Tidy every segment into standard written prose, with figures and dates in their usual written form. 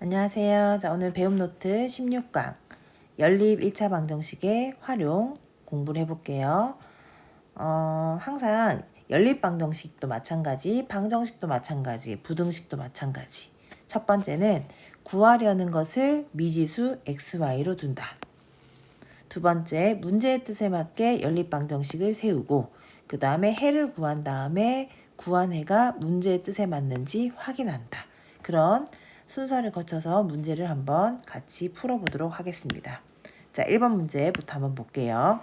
안녕하세요. 자, 오늘 배움 노트 16강 연립 1차 방정식의 활용 공부를 해볼게요. 항상 연립 방정식도 마찬가지, 방정식도 마찬가지, 부등식도 마찬가지. 첫 번째는 구하려는 것을 미지수 xy로 둔다. 두 번째, 문제의 뜻에 맞게 연립 방정식을 세우고 그 다음에 해를 구한 다음에 구한 해가 문제의 뜻에 맞는지 확인한다. 그런 순서를 거쳐서 문제를 한번 같이 풀어보도록 하겠습니다. 자, 1번 문제부터 한번 볼게요.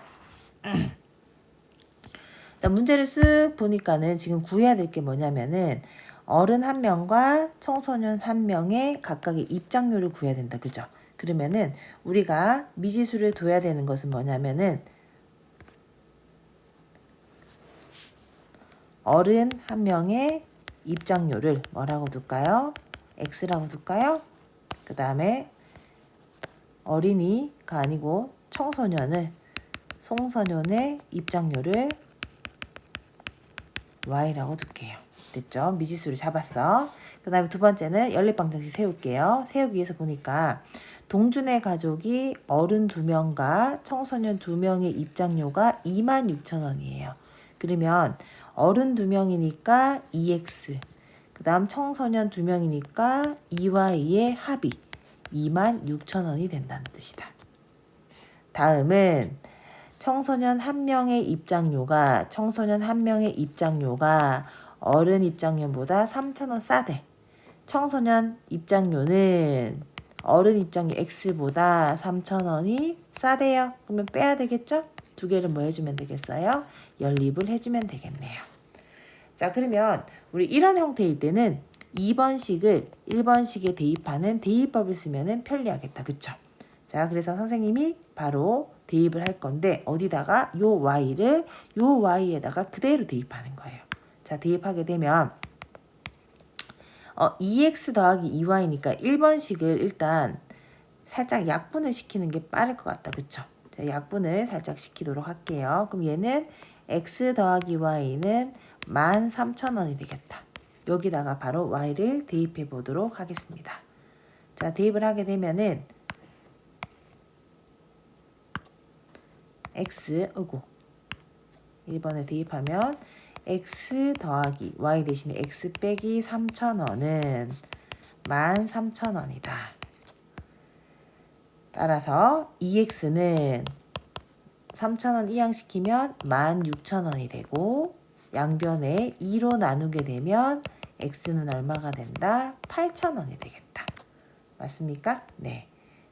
자, 문제를 쓱 보니까는 지금 구해야 될 게 뭐냐면은 어른 한 명과 청소년 한 명의 각각의 입장료를 구해야 된다. 그죠? 그러면은 우리가 미지수를 둬야 되는 것은 뭐냐면은 어른 한 명의 입장료를 뭐라고 둘까요? X라고 둘까요? 그 다음에 어린이가 아니고 송소년의 입장료를 Y라고 둘게요. 됐죠? 미지수를 잡았어. 그 다음에 두 번째는 연립방정식 세울게요. 세우기 위해서 보니까 동준의 가족이 어른 2명과 청소년 2명의 입장료가 26,000원이에요. 그러면 어른 2명이니까 2x, 그 다음 청소년 2명이니까 2y의 합이 26,000원이 된다는 뜻이다. 다음은 청소년 한 명의 입장료가 어른 입장료보다 3,000원 싸대. 청소년 입장료는 어른 입장료 X보다 3,000원이 싸대요. 그러면 빼야 되겠죠? 두 개를 뭐 해주면 되겠어요? 연립을 해주면 되겠네요. 자, 그러면 우리 이런 형태일 때는 2번식을 1번식에 대입하는 대입법을 쓰면 편리하겠다. 그쵸? 자, 그래서 선생님이 바로 대입을 할 건데 어디다가 요 y에다가 그대로 대입하는 거예요. 자, 대입하게 되면 2x 더하기 2y니까 1번식을 일단 살짝 약분을 시키는 게 빠를 것 같다. 그쵸? 자, 약분을 살짝 시키도록 할게요. 그럼 얘는 x 더하기 y는 13,000원이 되겠다. 여기다가 바로 y를 대입해 보도록 하겠습니다. 자, 대입을 하게 되면은 x, 1번에 대입하면 x 더하기 y 대신에 x 빼기 3,000원은 13,000원이다. 따라서 2x는 3,000원 이항시키면 16,000원이 되고 양변에 2로 나누게 되면 x는 얼마가 된다? 8,000원이 되겠다. 맞습니까? 네.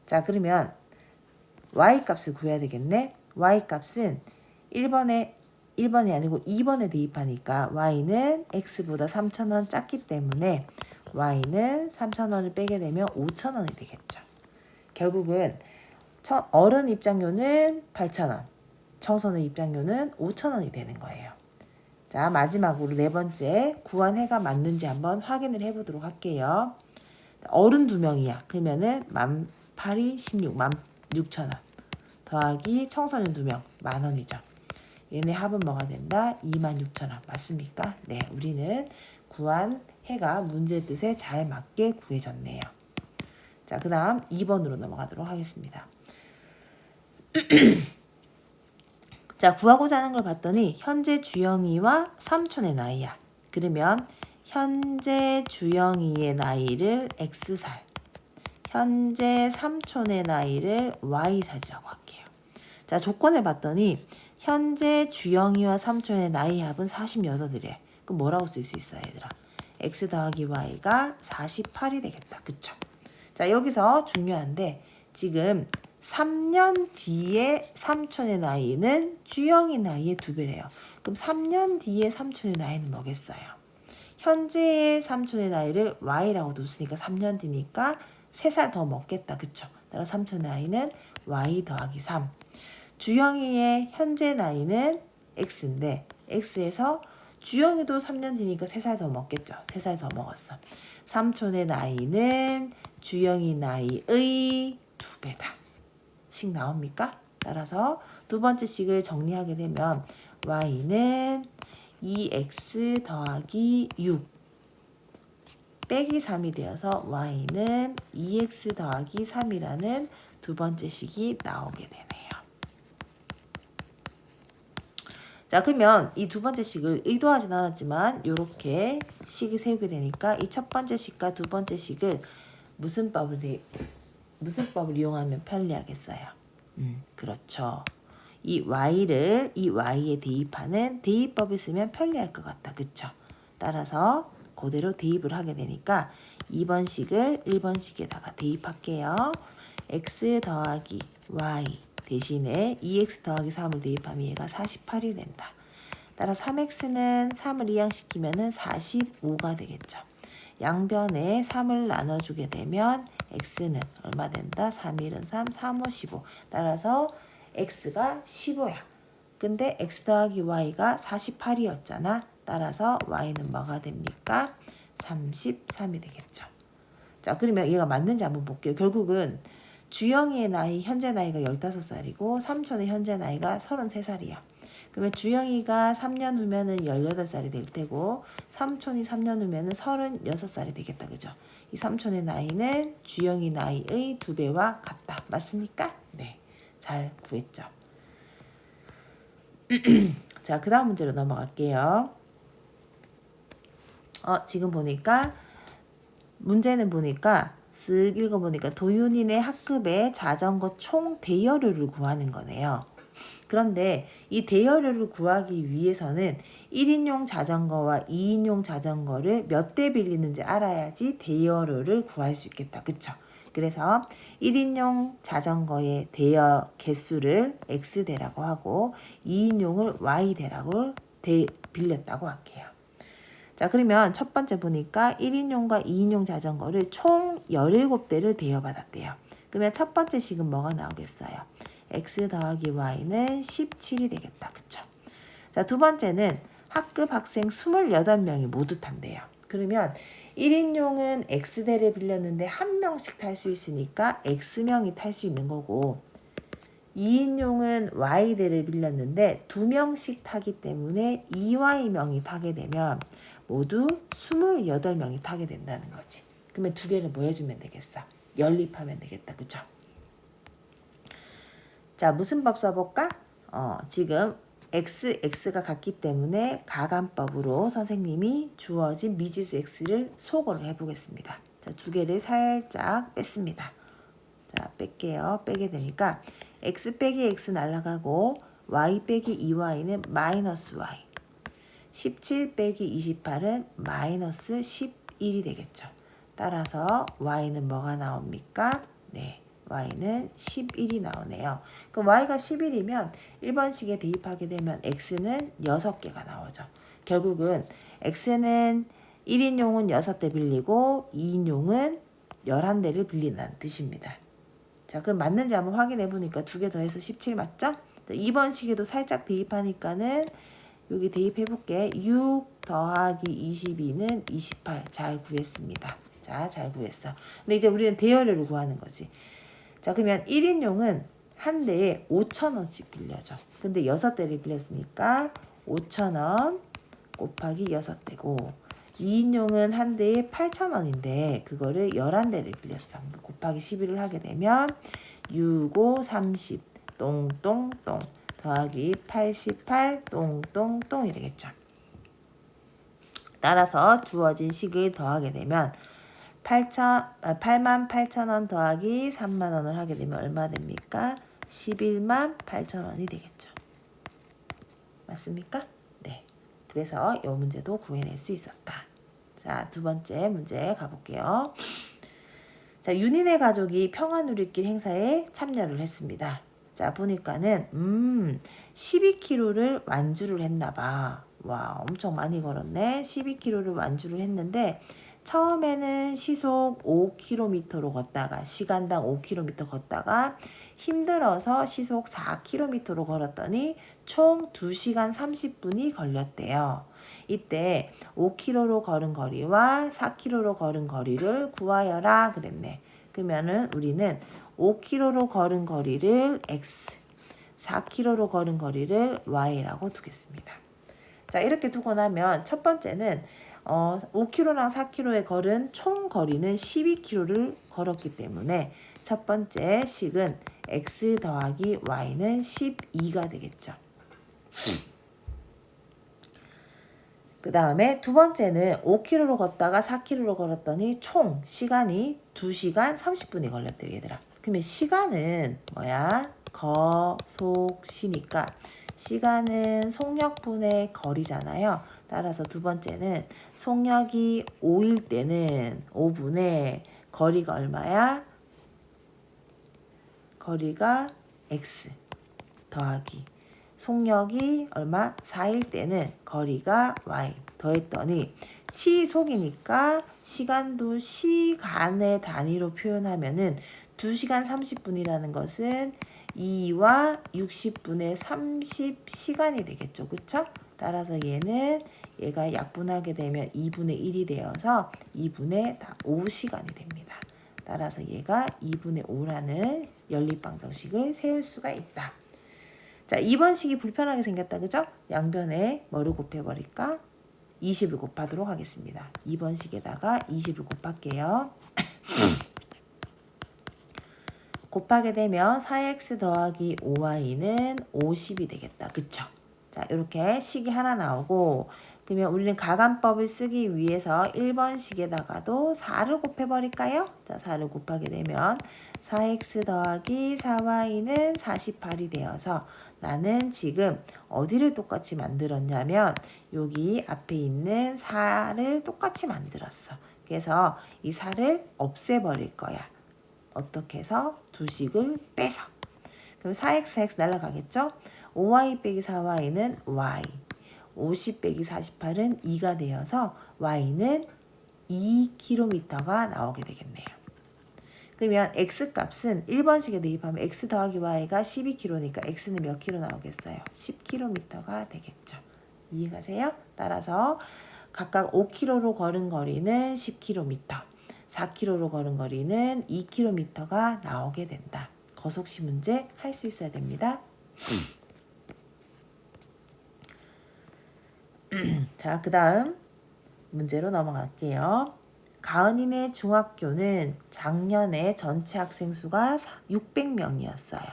자, 그러면 y 값을 구해야 되겠네. y 값은 1번이 아니고 2번에 대입하니까 y는 x보다 3,000원 작기 때문에 y는 3,000원을 빼게 되면 5,000원이 되겠죠. 결국은 어른 입장료는 8,000원, 청소년 입장료는 5,000원이 되는 거예요. 자, 마지막으로 네 번째 구한 해가 맞는지 한번 확인을 해보도록 할게요. 어른 2명이야. 그러면은 18이 16, 16,000원 더하기 청소년 2명, 10,000원이죠. 얘네 합은 뭐가 된다? 26,000원. 맞습니까? 네, 우리는 구한 해가 문제 뜻에 잘 맞게 구해졌네요. 자, 그 다음 2번으로 넘어가도록 하겠습니다. 자, 구하고자 하는 걸 봤더니 현재 주영이와 삼촌의 나이야. 그러면 현재 주영이의 나이를 X살, 현재 삼촌의 나이를 Y살이라고 할게요. 자, 조건을 봤더니 현재 주영이와 삼촌의 나이 합은 48이래. 그럼 뭐라고 쓸 수 있어요, 얘들아? X 더하기 Y가 48이 되겠다. 그쵸? 자, 여기서 중요한데 지금 3년 뒤에 삼촌의 나이는 주영이 나이의 2배래요. 그럼 3년 뒤에 삼촌의 나이는 뭐겠어요? 현재의 삼촌의 나이를 Y라고 뒀으니까 3년 뒤니까 3살 더 먹겠다. 그쵸? 따라 삼촌의 나이는 Y 더하기 3. 주영이의 현재 나이는 X인데 X에서 주영이도 3년 뒤니까 3살 더 먹겠죠. 3살 더 먹었어. 삼촌의 나이는 주영이 나이의 2배다. 식 나옵니까? 따라서 두 번째 식을 정리하게 되면 y는 2x 더하기 6 빼기 3이 되어서 y는 2x 더하기 3이라는 두 번째 식이 나오게 되네요. 자, 그러면 이 두 번째 식을 의도하진 않았지만 이렇게 식이 세우게 되니까 이 첫 번째 식과 두 번째 식을 무슨 법을 이용하면 편리하겠어요? 그렇죠. 이 y에 대입하는 대입법을 쓰면 편리할 것 같다. 그쵸? 따라서 그대로 대입을 하게 되니까 2번 식을 1번 식에다가 대입할게요. x 더하기 y 대신에 2x 더하기 3을 대입하면 얘가 48이 된다. 따라 3x는 3을 이항시키면 45가 되겠죠. 양변에 3을 나눠주게 되면 x는 얼마 된다? 3, 1은 3, 3, 5, 15. 따라서 x가 15야. 근데 x 더하기 y가 48이었잖아. 따라서 y는 뭐가 됩니까? 33이 되겠죠. 자, 그러면 얘가 맞는지 한번 볼게요. 결국은 주영이의 나이, 현재 나이가 15살이고 삼촌의 현재 나이가 33살이야. 그러면 주영이가 3년 후면은 18살이 될 테고 삼촌이 3년 후면은 36살이 되겠다. 그죠? 이 삼촌의 나이는 주영이 나이의 2배와 같다. 맞습니까? 네. 잘 구했죠. 자, 그 다음 문제로 넘어갈게요. 지금 보니까 문제는 보니까 쓱 읽어보니까 도윤이네 학급의 자전거 총 대여료를 구하는 거네요. 그런데 이 대여료를 구하기 위해서는 1인용 자전거와 2인용 자전거를 몇 대 빌리는지 알아야지 대여료를 구할 수 있겠다. 그쵸? 그래서 1인용 자전거의 대여 개수를 X대라고 하고 2인용을 Y대라고 빌렸다고 할게요. 자, 그러면 첫 번째 보니까 1인용과 2인용 자전거를 총 17대를 대여받았대요. 그러면 첫 번째 식은 뭐가 나오겠어요? x 더하기 y는 17이 되겠다. 그쵸? 자, 두 번째는 학급 학생 28명이 모두 탄대요. 그러면 1인용은 x대를 빌렸는데 한 명씩 탈 수 있으니까 x명이 탈 수 있는 거고 2인용은 y대를 빌렸는데 2명씩 타기 때문에 2y명이 타게 되면 모두 28명이 타게 된다는 거지. 그러면 두 개를 뭐 해주면 되겠어? 연립하면 되겠다. 그쵸? 자, 무슨 법 써볼까? 지금 x가 같기 때문에 가감법으로 선생님이 주어진 미지수 x를 소거를 해보겠습니다. 자, 두 개를 살짝 뺐습니다. 자, 뺄게요. 빼게 되니까 x 빼기 x 날아가고 y 빼기 2y는 마이너스 y. 17 빼기 28은 마이너스 11이 되겠죠. 따라서 y는 뭐가 나옵니까? 네, y는 11이 나오네요. 그럼 y가 11이면 1번식에 대입하게 되면 x는 6개가 나오죠. 결국은 x는 1인용은 6대 빌리고 2인용은 11대를 빌린다는 뜻입니다. 자, 그럼 맞는지 한번 확인해 보니까 두 개 더해서 17 맞죠? 2번식에도 살짝 대입하니까는 여기 대입해볼게. 6 더하기 22는 28. 잘 구했습니다. 자, 잘 구했어. 근데 이제 우리는 대여료를 구하는 거지. 자, 그러면 1인용은 한 대에 5,000원씩 빌려줘. 근데 6대를 빌렸으니까 5,000원 곱하기 6대고 2인용은 한 대에 8,000원인데 그거를 11대를 빌렸어. 곱하기 11을 하게 되면 6, 5, 30 똥똥똥 더하기 88 똥똥똥이 되겠죠. 따라서 주어진 식을 더하게 되면 88,000원 더하기 30,000원을 하게 되면 얼마 됩니까? 118,000원이 되겠죠. 맞습니까? 네. 그래서 이 문제도 구해낼 수 있었다. 자, 두 번째 문제 가볼게요. 자, 윤희네 가족이 평화누리길 행사에 참여를 했습니다. 자, 보니까는 12km를 완주를 했나 봐. 와, 엄청 많이 걸었네. 12km를 완주를 했는데 처음에는 시속 5km로 걷다가 시간당 5km 걷다가 힘들어서 시속 4km로 걸었더니 총 2시간 30분이 걸렸대요. 이때 5km로 걸은 거리와 4km로 걸은 거리를 구하여라 그랬네. 그러면은 우리는 5km로 걸은 거리를 x, 4km로 걸은 거리를 y라고 두겠습니다. 자, 이렇게 두고 나면 첫 번째는 5km랑 4km의 걸은 총 거리는 12km를 걸었기 때문에 첫 번째 식은 x 더하기 y는 12가 되겠죠. 그 다음에 두 번째는 5km로 걷다가 4km로 걸었더니 총 시간이 2시간 30분이 걸렸대요, 얘들아. 그러면 시간은 뭐야? 거속시니까 시간은 속력분의 거리잖아요. 따라서 두 번째는 속력이 5일 때는 5분의 거리가 얼마야? 거리가 x 더하기 속력이 얼마? 4일 때는 거리가 y 더했더니 시속이니까 시간도 시간의 단위로 표현하면은 2시간 30분이라는 것은 2와 60분의 30시간이 되겠죠. 그쵸? 따라서 얘가 약분하게 되면 2분의 1이 되어서 2분의 5시간이 됩니다. 따라서 얘가 2분의 5라는 연립방정식을 세울 수가 있다. 자, 2번 식이 불편하게 생겼다. 그죠? 양변에 뭐를 곱해버릴까? 20을 곱하도록 하겠습니다. 2번 식에다가 20을 곱할게요. 곱하게 되면 4x 더하기 5y는 50이 되겠다. 그쵸? 자, 이렇게 식이 하나 나오고 그러면 우리는 가간법을 쓰기 위해서 1번 식에다가도 4를 곱해버릴까요? 자, 4를 곱하게 되면 4x 더하기 4y는 48이 되어서 나는 지금 어디를 똑같이 만들었냐면 여기 앞에 있는 4를 똑같이 만들었어. 그래서 이 4를 없애버릴 거야. 어떻게 해서 두 식을 빼서. 그럼 4x 날아가겠죠? 5y 빼기 4y는 y. 50 빼기 48은 2가 되어서 y는 2km가 나오게 되겠네요. 그러면 x값은 1번식에 대입하면 x 더하기 y가 12km니까 x는 몇 km 나오겠어요? 10km가 되겠죠. 이해가세요? 따라서 각각 5km로 걸은 거리는 10km, 4km로 걸은 거리는 2km가 나오게 된다. 거속시 문제 할 수 있어야 됩니다. 자, 그 다음 문제로 넘어갈게요. 가은이네 중학교는 작년에 전체 학생 수가 600명이었어요.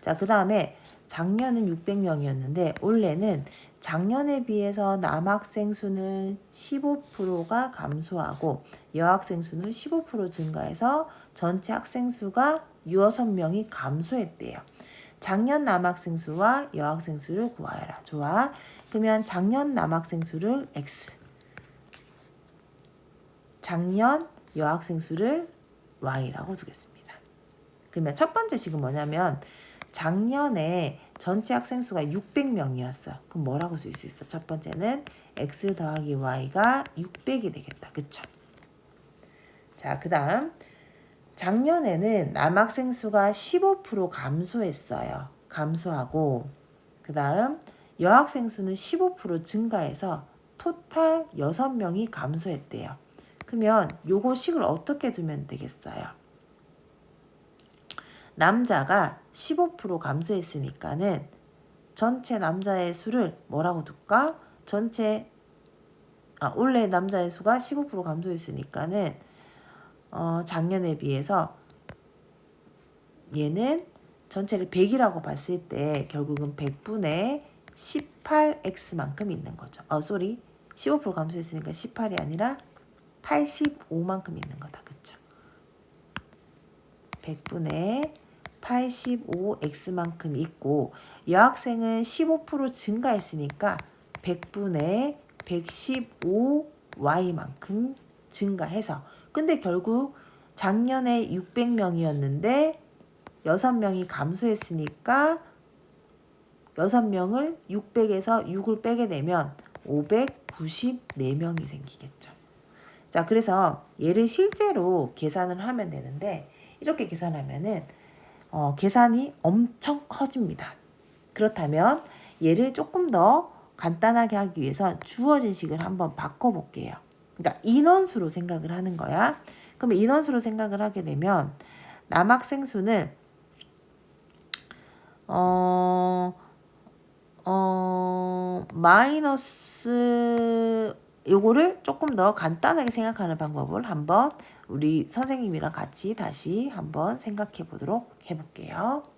자, 그 다음에 작년은 600명이었는데 올해는 작년에 비해서 남학생 수는 15%가 감소하고 여학생 수는 15% 증가해서 전체 학생 수가 6명이 감소했대요. 작년 남학생 수와 여학생 수를 구하여라. 좋아. 그러면 작년 남학생 수를 x, 작년 여학생 수를 y라고 두겠습니다. 그러면 첫 번째 식은 뭐냐면 작년에 전체 학생 수가 600명이었어. 그럼 뭐라고 쓸 수 있어? 첫 번째는 x 더하기 y가 600이 되겠다. 그쵸? 자, 그 다음 작년에는 남학생 수가 15% 감소했어요. 감소하고 그 다음 여학생 수는 15% 증가해서 토탈 6명이 감소했대요. 그러면 요거 식을 어떻게 두면 되겠어요? 남자가 15% 감소했으니까는 전체 남자의 수를 뭐라고 둘까? 원래 남자의 수가 15% 감소했으니까는 작년에 비해서 얘는 전체를 100이라고 봤을 때 결국은 100분의 18x만큼 있는 거죠. 15% 감소했으니까 18이 아니라 85만큼 있는 거다. 그쵸? 100분의 85x만큼 있고 여학생은 15% 증가했으니까 100분의 115y만큼 증가해서 근데 결국 작년에 600명이었는데 6명이 감소했으니까 6명을 600에서 6을 빼게 되면 594명이 생기겠죠. 자, 그래서 얘를 실제로 계산을 하면 되는데 이렇게 계산하면은 계산이 엄청 커집니다. 그렇다면 얘를 조금 더 간단하게 하기 위해서 주어진 식을 한번 바꿔볼게요. 그러니까 인원수로 생각을 하는 거야. 그러면 인원수로 생각을 하게 되면 남학생 수는 마이너스 요거를 조금 더 간단하게 생각하는 방법을 한번 우리 선생님이랑 같이 다시 한번 생각해 보도록 해볼게요.